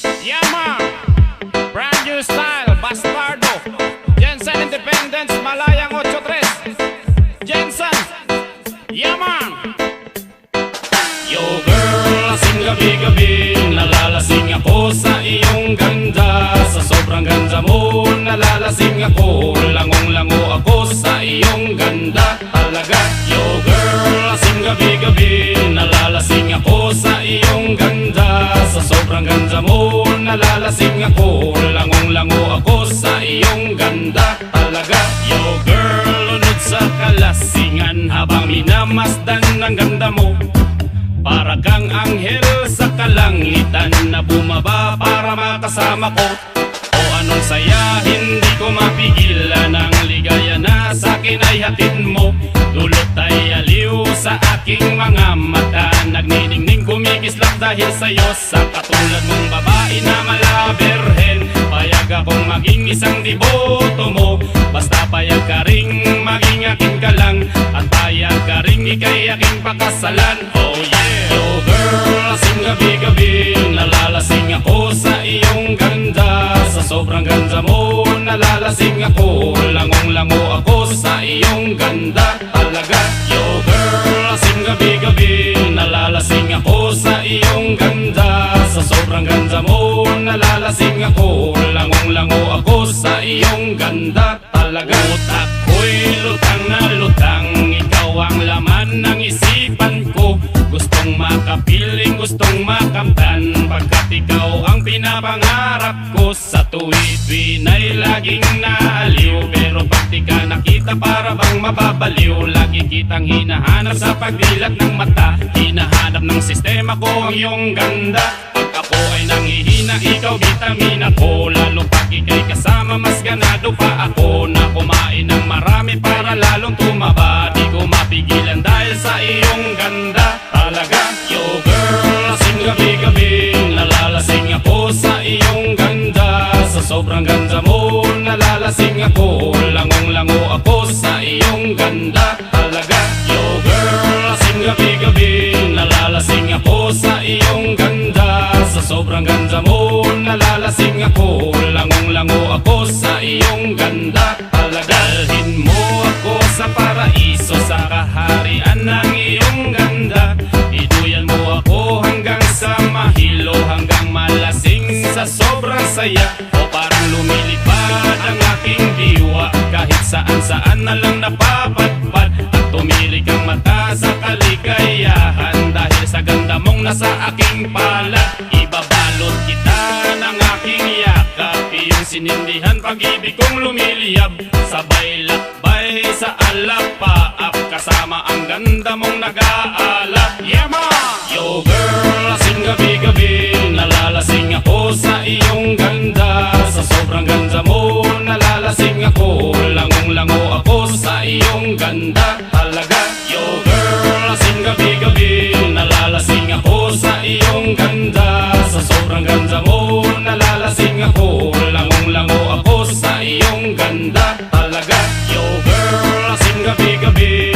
Yama, brand new style, Bastardo, Jensen Independence, Malayang 83, Jensen, Yama. Yo girl, lasing gabi-gabi, nalalasing ako sa iyong ganda. Sa sobrang ganda mo, nalalasing ako, langong-lango ako sa iyong ganda talaga. Yo girl, lasing gabi-gabi, nalalasing ako sa iyong ganda. Sa sobrang ganda mo, nalalasing ako, langong-lango ako sa iyong ganda talaga. Yo girl, lunod sa kalasingan habang minamasdan ang ganda mo. Para kang anghel sa kalangitan na bumaba para makasama ko. O anong saya, hindi ko mapigilan ang ligaya na sa'kin ay hatid mo. Dulot ay aliw sa aking mga mata, nagniningning kumikislap dahil sa'yo. Sa katulad mong babae na malaberhen, payag akong maging isang deboto mo. Basta payag ka ring maging akin ka lang, at payag ka ring ika'y aking pakasalan. Oh yeah! Yo girl, lasing gabi-gabi, nalalasing ako sa iyong ganda. Sa sobrang ganda mo, nalalasing ako, langong-lango ako sa iyong ganda talaga. Yo girl, lasing gabi-gabi, nalalasing ako sa iyong ganda. Sa sobrang ganda mo, nalalasing ako, langong-lango ako sa iyong ganda talaga. Utak ko'y lutang na lutang, ikaw ang laman ng isipan ko. Gustong makapiling, gustong makamtan, pagkat ikaw ang pinapangarap ko. Sa tuwid-tuwid ay laging naaliw, pero pag di ka nakita para bang mababaliw. Lagi kitang hinahanap sa pagdilat ng mata, hinahanap ng sistema ko ang iyong ganda. Pag ako ay nangihina, ikaw vitamin ako, lalo pag ika'y kasama mas ganado pa ako. Na kumain ng marami para lalong tumaba, di ko mapigilan dahil sa iyong ganda talaga. Yo girl, lasing gabi-gabi, nalalasing ako sa iyong ganda. Sa sobrang ganda mo, nalalasing ako, langong-lango ako sa iyong ganda talaga. Yo girl, lasing gabi-gabi, nalalasing ako sa iyong ganda. Sa sobrang ganda mo, nalalasing ako, langong-lango ako sa iyong ganda talaga. Dalhin mo ako sa paraiso, sa kaharian ng iyong ganda. Iduyan mo ako hanggang sa mahilo, hanggang malasing sa sobrang saya. O parang lumilipad ang aking diwa, kahit saan-saan na lang napapadpad. At tumirik ang mata sa kaligayahan, dahil sa ganda mong nasa aking palad. Ibabalot kita ng aking yakap, iyong sinindihan pag-ibig kong lumiliyab. Sabay lakbay sa alapaap, kasama ang ganda mong nag-aalap. Yama! Yo girl, lasing gabi-gabi, nalalasing ako sa iyong ganda. Sa sobrang ganda mo, nalalasing ako, langong-lango ako sa iyong ganda talaga. Yo girl, lasing gabi-gabi, nalalasing ako sa iyong ganda. Sa sobrang ganda mo, nalalasing ako, langong-lango ako sa iyong ganda talaga. Yo girl, lasing gabi-gabi,